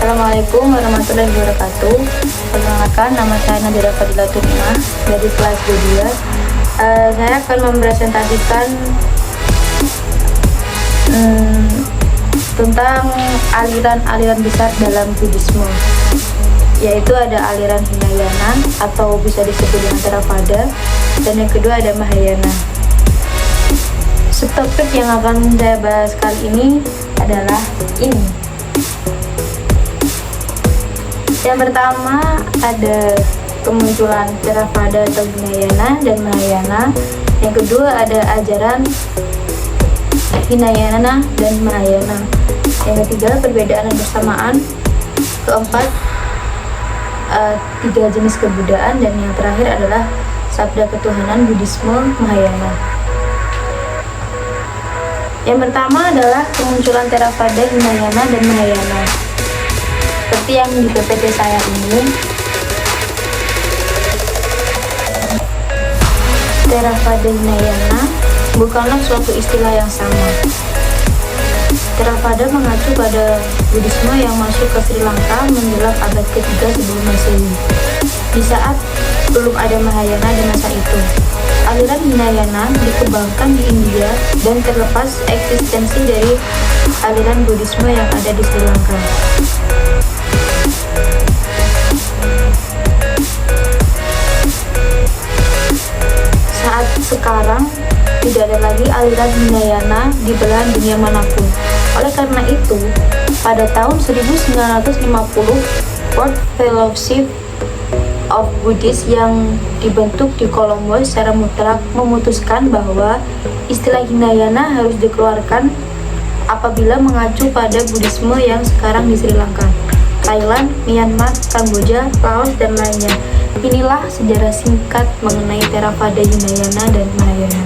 Assalamualaikum warahmatullahi wabarakatuh. Perkenalkan, nama saya Nadira Fadila Tumina dari kelas B2. Saya akan mempresentasikan tentang aliran-aliran besar dalam Buddhisme, yaitu ada aliran Hinayana atau bisa disebut dengan Theravada, dan yang kedua ada Mahayana. Subtopik yang akan saya bahas kali ini adalah ini. Yang pertama ada kemunculan Theravada atau Hinayana dan Mahayana. Yang kedua ada ajaran Hinayana dan Mahayana. Yang ketiga perbedaan dan persamaan. Keempat tiga jenis kebudayaan, dan yang terakhir adalah sabda ketuhanan Buddhisme Mahayana. Yang pertama adalah kemunculan Theravada, Hinayana, dan Mahayana. Seperti yang di PPT saya ini, Theravada Hinayana bukanlah suatu istilah yang sama. Theravada mengacu pada Buddhisme yang masuk ke Sri Lanka menjelang abad ketiga sebelum Masehi, di saat belum ada Mahayana di masa itu. Aliran Hinayana dikembangkan di India dan terlepas eksistensi dari aliran Buddhisme yang ada di Sri Lanka. Saat sekarang tidak ada lagi aliran Hinayana di belahan dunia manapun. Oleh karena itu, pada tahun 1950, World Fellowship of Buddhists yang dibentuk di Colombo secara mutlak memutuskan bahwa istilah Hinayana harus dikeluarkan apabila mengacu pada Buddhisme yang sekarang di Sri Lanka, Thailand, Myanmar, Kamboja, Laos, dan lainnya. Inilah sejarah singkat mengenai Theravada, Hinayana, dan Mahayana.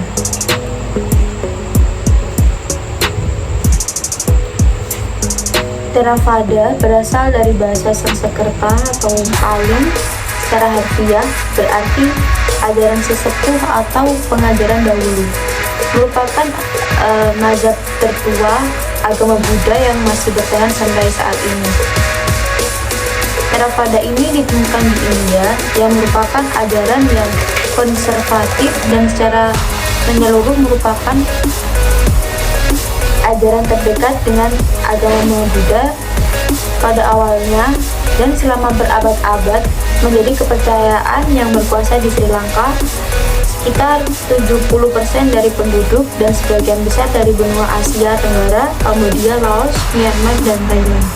Theravada berasal dari bahasa Sanskerta atau Pali. Secara harfiah berarti ajaran sesepuh atau pengajaran dahulu. Merupakan mazhab tertua agama Buddha yang masih bertahan sampai saat ini. Theravada ini ditemukan di India, yang merupakan ajaran yang konservatif dan secara menyeluruh merupakan ajaran terdekat dengan agama Buddha pada awalnya, dan selama berabad-abad menjadi kepercayaan yang berkuasa di Sri Lanka. Sekitar 70% dari penduduk dan sebagian besar dari benua Asia Tenggara, Kamboja, Laos, Myanmar, dan Thailand.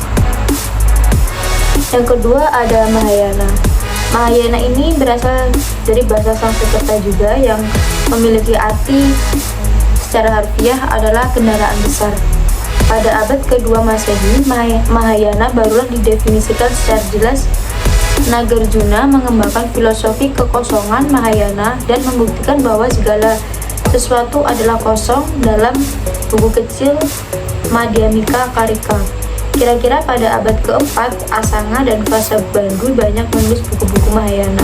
Yang kedua ada Mahayana. Mahayana ini berasal dari bahasa Sanskerta juga, yang memiliki arti secara harfiah adalah kendaraan besar. Pada abad kedua Masehi, Mahayana barulah didefinisikan secara jelas. Nagarjuna mengembangkan filosofi kekosongan Mahayana dan membuktikan bahwa segala sesuatu adalah kosong dalam buku kecil Madhyamika Karika. Kira-kira pada abad keempat, Asanga dan Vasubandhu banyak menulis buku-buku Mahayana.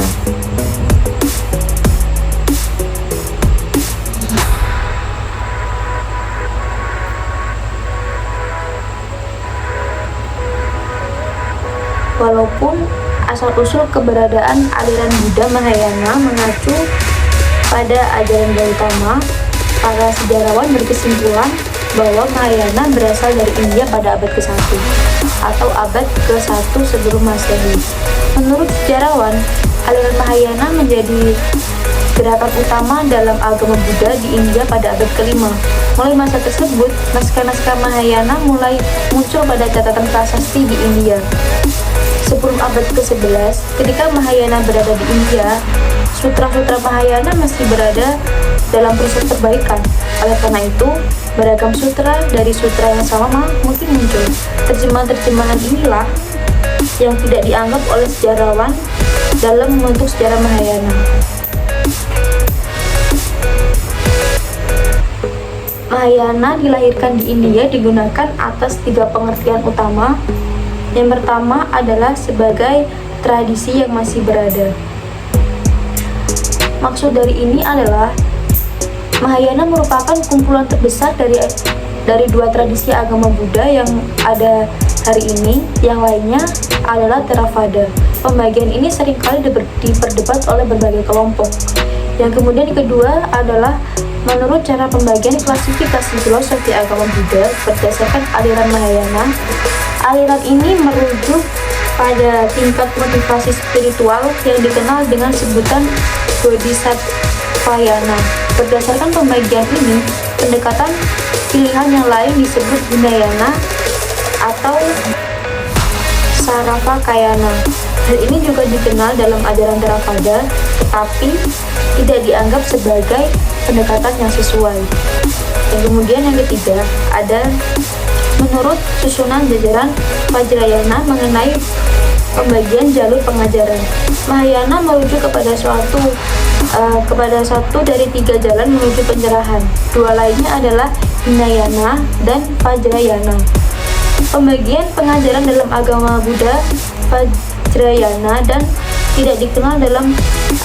Walaupun asal-usul keberadaan aliran Buddha Mahayana mengacu pada ajaran Gautama, para sejarawan berkesimpulan bahwa Mahayana berasal dari India pada abad ke-1 atau abad ke-1 sebelum Masehi. Menurut sejarawan, aliran Mahayana menjadi gerakan utama dalam agama Buddha di India pada abad ke-5. Mulai masa tersebut, naskah-naskah Mahayana mulai muncul pada catatan prasasti di India. Sebelum abad ke-11, ketika Mahayana berada di India, sutra-sutra Mahayana masih berada dalam proses perbaikan. Oleh karena itu, beragam sutra dari sutra yang sama mungkin muncul. Terjemahan-terjemahan inilah yang tidak dianggap oleh sejarawan dalam membentuk sejarah Mahayana. Mahayana dilahirkan di India digunakan atas tiga pengertian utama. Yang pertama adalah sebagai tradisi yang masih berada. Maksud dari ini adalah Mahayana merupakan kumpulan terbesar dari dua tradisi agama Buddha yang ada hari ini. Yang lainnya adalah Theravada. Pembagian ini seringkali diperdebat oleh berbagai kelompok. Yang kemudian kedua adalah menurut cara pembagian klasifikasi filosofi agama Buddha berdasarkan aliran Mahayana. Aliran ini merujuk pada tingkat motivasi spiritual yang dikenal dengan sebutan Bodhisattvayana. Berdasarkan pembagian ini, pendekatan pilihan yang lain disebut Hinayana atau Saravakayana. Hal ini juga dikenal dalam ajaran Theravada, tetapi tidak dianggap sebagai pendekatan yang sesuai. Dan kemudian yang ketiga ada menurut susunan jajaran Vajrayana mengenai pembagian jalur pengajaran. Mahayana merujuk kepada satu dari tiga jalan menuju pencerahan. Dua lainnya adalah Hinayana dan Vajrayana. Pembagian pengajaran dalam agama Buddha Vajrayana dan tidak dikenal dalam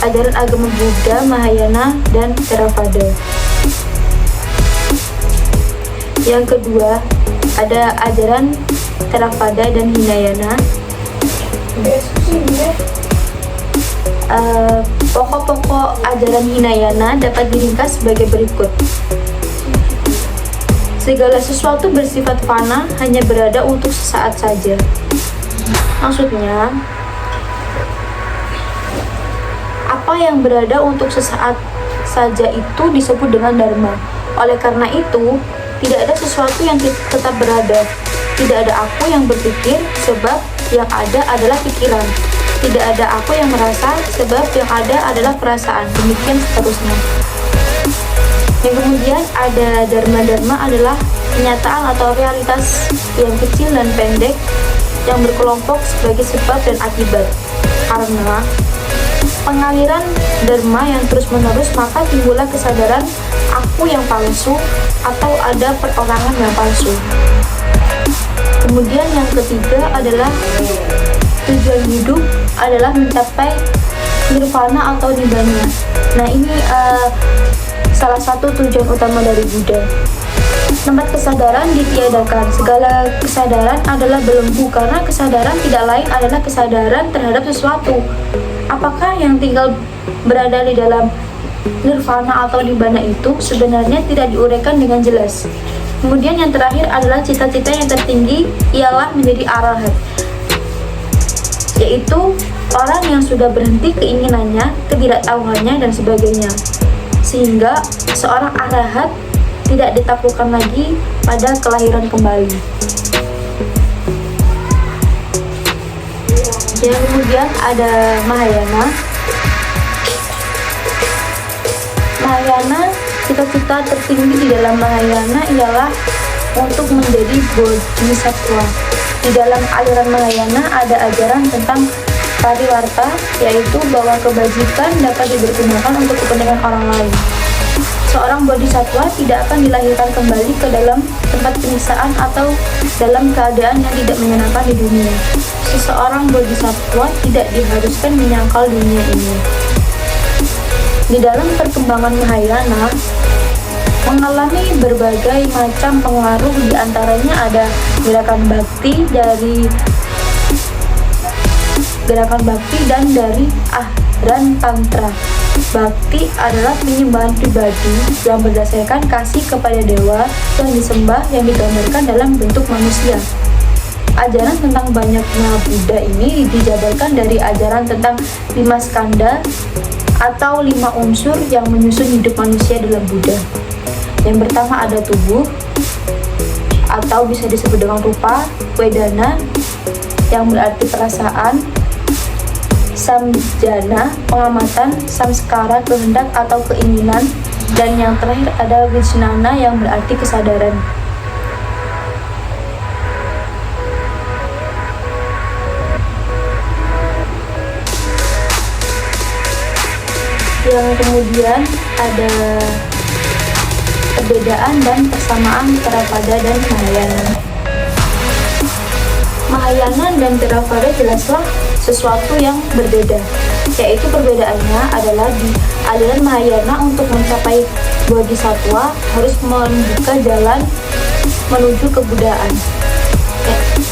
ajaran agama Buddha Mahayana dan Theravada. Yang kedua ada ajaran Theravada dan Hinayana. Pokok-pokok ajaran Hinayana dapat diringkas sebagai berikut. Segala sesuatu bersifat fana, hanya berada untuk sesaat saja. Maksudnya, apa yang berada untuk sesaat saja itu disebut dengan dharma. Oleh karena itu, tidak ada sesuatu yang tetap berada. Tidak ada aku yang berpikir, sebab yang ada adalah pikiran. Tidak ada aku yang merasa, sebab yang ada adalah perasaan. Demikian seterusnya. Yang kemudian ada dharma-dharma adalah kenyataan atau realitas yang kecil dan pendek yang berkelompok sebagai sebab dan akibat. Karena pengaliran dharma yang terus-menerus, maka timbullah kesadaran aku yang palsu atau ada perorangan yang palsu. Kemudian yang ketiga adalah tujuan hidup adalah mencapai nirvana atau nibbana. Nah, ini salah satu tujuan utama dari Buddha. Tempat kesadaran ditiadakan. Segala kesadaran adalah belenggu, karena kesadaran tidak lain adalah kesadaran terhadap sesuatu. Apakah yang tinggal berada di dalam nirvana atau nibbana itu sebenarnya tidak diuraikan dengan jelas. Kemudian yang terakhir adalah cita-cita yang tertinggi ialah menjadi arahat, yaitu orang yang sudah berhenti keinginannya, ketidaktahuannya, dan sebagainya, sehingga seorang arahat tidak ditaklukkan lagi pada kelahiran kembali. Yang kemudian ada Mahayana. Mahayana, cita-cita tertinggi di dalam Mahayana ialah untuk menjadi bodhisattva. Di dalam aliran Mahayana ada ajaran tentang pariwarta, yaitu bahwa kebajikan dapat dipergunakan untuk kepentingan orang lain. Seorang bodhisattva tidak akan dilahirkan kembali ke dalam tempat penyiksaan atau dalam keadaan yang tidak menyenangkan di dunia. Seseorang bodhisattva tidak diharuskan menyangkal dunia ini. Di dalam perkembangan Mahayana mengalami berbagai macam pengaruh, di antaranya ada gerakan bakti dan dari ahran tantra. Bakti adalah penyembahan pribadi yang berdasarkan kasih kepada dewa yang disembah, yang digambarkan dalam bentuk manusia. Ajaran tentang banyaknya Buddha ini dijabarkan dari ajaran tentang 5 skandha atau 5 unsur yang menyusun hidup manusia dalam Buddha. Yang pertama ada tubuh, atau bisa disebut dengan rupa, wedana, yang berarti perasaan, samjana, pengamatan, samskara, kehendak atau keinginan, dan yang terakhir ada vijnana yang berarti kesadaran. Yang kemudian ada perbedaan dan persamaan Theravada dan Mahayana. Mahayana dan Theravada jelaslah sesuatu yang berbeda, yaitu perbedaannya adalah di aliran Mahayana untuk mencapai bodhisattva harus membuka jalan menuju kebuddhaan.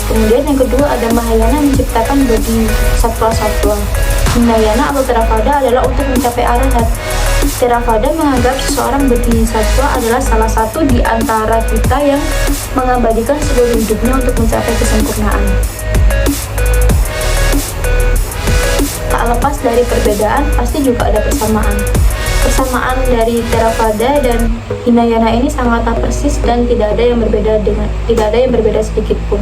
Kemudian yang kedua ada Mahayana menciptakan bodhisattva-sattva. Hinayana atau Theravada adalah untuk mencapai arahat. Theravada menganggap seseorang bodhisattva adalah salah satu di antara kita yang mengabadikan seluruh hidupnya untuk mencapai kesempurnaan. Tak lepas dari perbedaan, pasti juga ada persamaan. Persamaan dari Theravada dan Hinayana ini sangatlah persis dan tidak ada yang berbeda sedikit pun.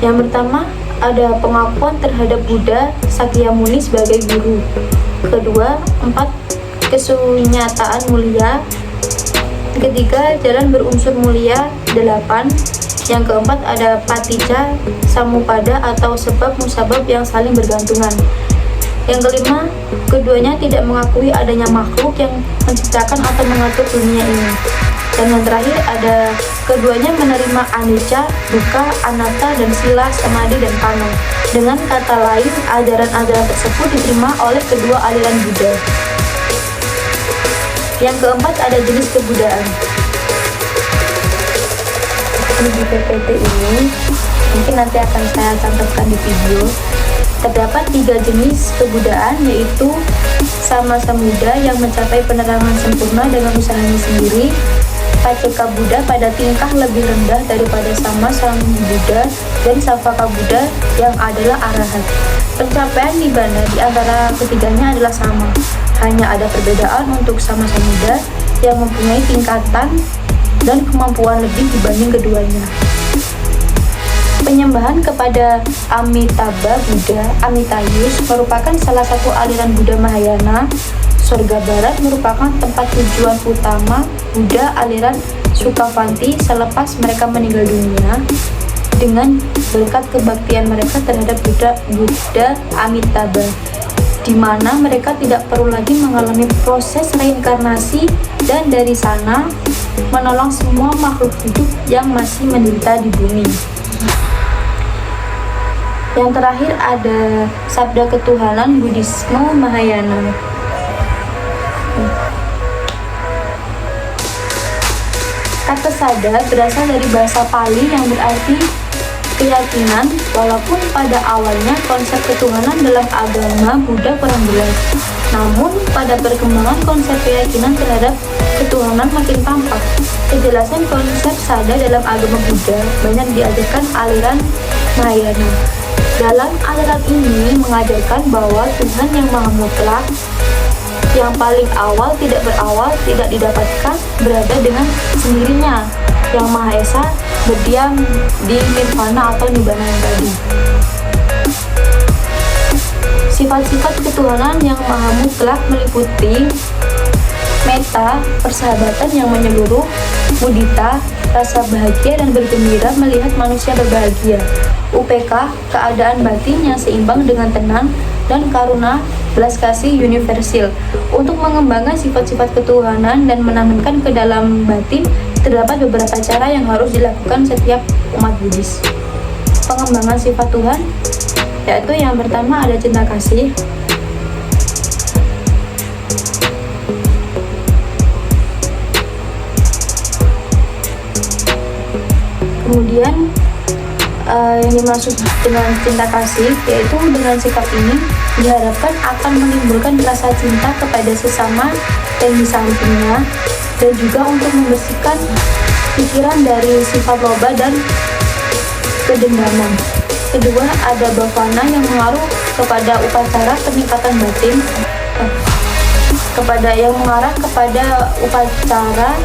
Yang pertama, ada pengakuan terhadap Buddha Sakyamuni sebagai guru. Kedua, 4 kesunyataan mulia. Ketiga, jalan berunsur mulia. 8. Yang keempat ada paticca samuppada atau sebab musabab yang saling bergantungan. Yang kelima, keduanya tidak mengakui adanya makhluk yang menciptakan atau mengatur dunia ini. Dan yang terakhir ada keduanya menerima anicca, dukkha, anatta, dan sila, samadhi, dan panna. Dengan kata lain, ajaran-ajaran tersebut diterima oleh kedua aliran Buddha. Yang keempat ada jenis kebudayaan. Di PPT ini mungkin nanti akan saya cantumkan di video. Terdapat 3 jenis kebudayaan, yaitu Sama Sambuddha yang mencapai penerangan sempurna dengan usahanya sendiri, Pacceka Buddha pada tingkah lebih rendah daripada Sama Sambuddha, dan Savaka Buddha yang adalah arahat. Pencapaian nibbana di antara ketiganya adalah sama, hanya ada perbedaan untuk Sama Sambuddha yang mempunyai tingkatan dan kemampuan lebih dibanding keduanya. Penyembahan kepada Amitabha Buddha, Amitayus, merupakan salah satu aliran Buddha Mahayana. Surga Barat merupakan tempat tujuan utama Buddha aliran Sukavanti selepas mereka meninggal dunia, dengan berkat kebaktian mereka terhadap Buddha Amitabha, di mana mereka tidak perlu lagi mengalami proses reinkarnasi dan dari sana menolong semua makhluk hidup yang masih menderita di bumi. Yang terakhir ada sabda ketuhanan Buddhisme Mahayana. Kata sada berasal dari bahasa Pali yang berarti keyakinan, walaupun pada awalnya konsep ketuhanan dalam agama Buddha kurang jelas. Namun pada perkembangan konsep keyakinan terhadap ketuhanan makin tampak. Kejelasan konsep sada dalam agama Buddha banyak diajarkan aliran Mahayana. Dalam aliran ini mengajarkan bahwa Tuhan yang Maha Mutlak, yang paling awal tidak berawal, tidak didapatkan, berada dengan sendirinya, yang Maha Esa, berdiam di nirvana atau nibbana yang tadi. Sifat-sifat ketuhanan yang Maha Mutlak meliputi metta, persahabatan yang menyeluruh, mudita, rasa bahagia dan bergembira melihat manusia berbahagia, upeka, keadaan batin yang seimbang dengan tenang, dan karuna, belas kasih universal. Untuk mengembangkan sifat-sifat ketuhanan dan menanamkan ke dalam batin, terdapat beberapa cara yang harus dilakukan setiap umat Buddhis. Pengembangan sifat Tuhan, yaitu yang pertama ada cinta kasih. Kemudian yang dimaksud dengan cinta kasih, yaitu dengan sikap ini diharapkan akan menimbulkan rasa cinta kepada sesama dan di sampingnya, dan juga untuk membersihkan pikiran dari sifat loba dan kedendaman. Kedua, ada bhavana yang mengaruh kepada upacara peningkatan batin, yang mengarah kepada upacara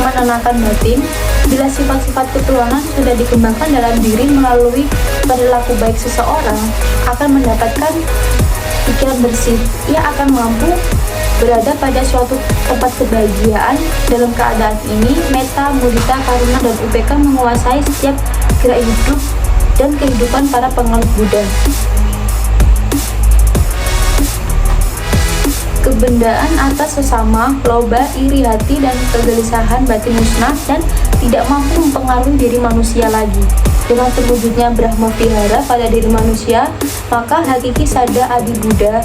menenangkan batin. Bila sifat-sifat ketuhanan sudah dikembangkan dalam diri melalui perilaku baik, seseorang akan mendapatkan pikiran bersih. Ia akan mampu berada pada suatu tempat kebahagiaan. Dalam keadaan ini, metta, mudita, karuna, dan upeka menguasai setiap gerak hidup dan kehidupan para penganut Buddha. Kebendaan atas sesama, loba, iri hati, dan kegelisahan batin musnah dan tidak mampu mempengaruhi diri manusia lagi. Dengan terwujudnya Brahma Vihara pada diri manusia, maka hakiki sada adi Buddha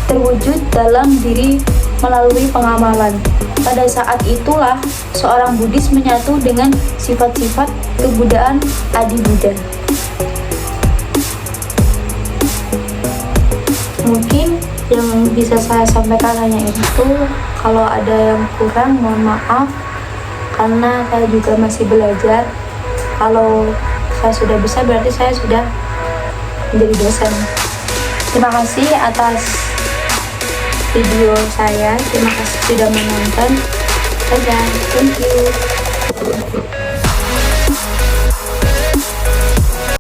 terwujud dalam diri melalui pengamalan. Pada saat itulah seorang Buddhis menyatu dengan sifat-sifat kebudayaan Adi Buddha. Mungkin yang bisa saya sampaikan hanya itu. Kalau ada yang kurang, mohon maaf, karena saya juga masih belajar. Kalau saya sudah bisa, berarti saya sudah menjadi dosen. Terima kasih atas video saya. Terima kasih sudah menonton. Dadah, thank you.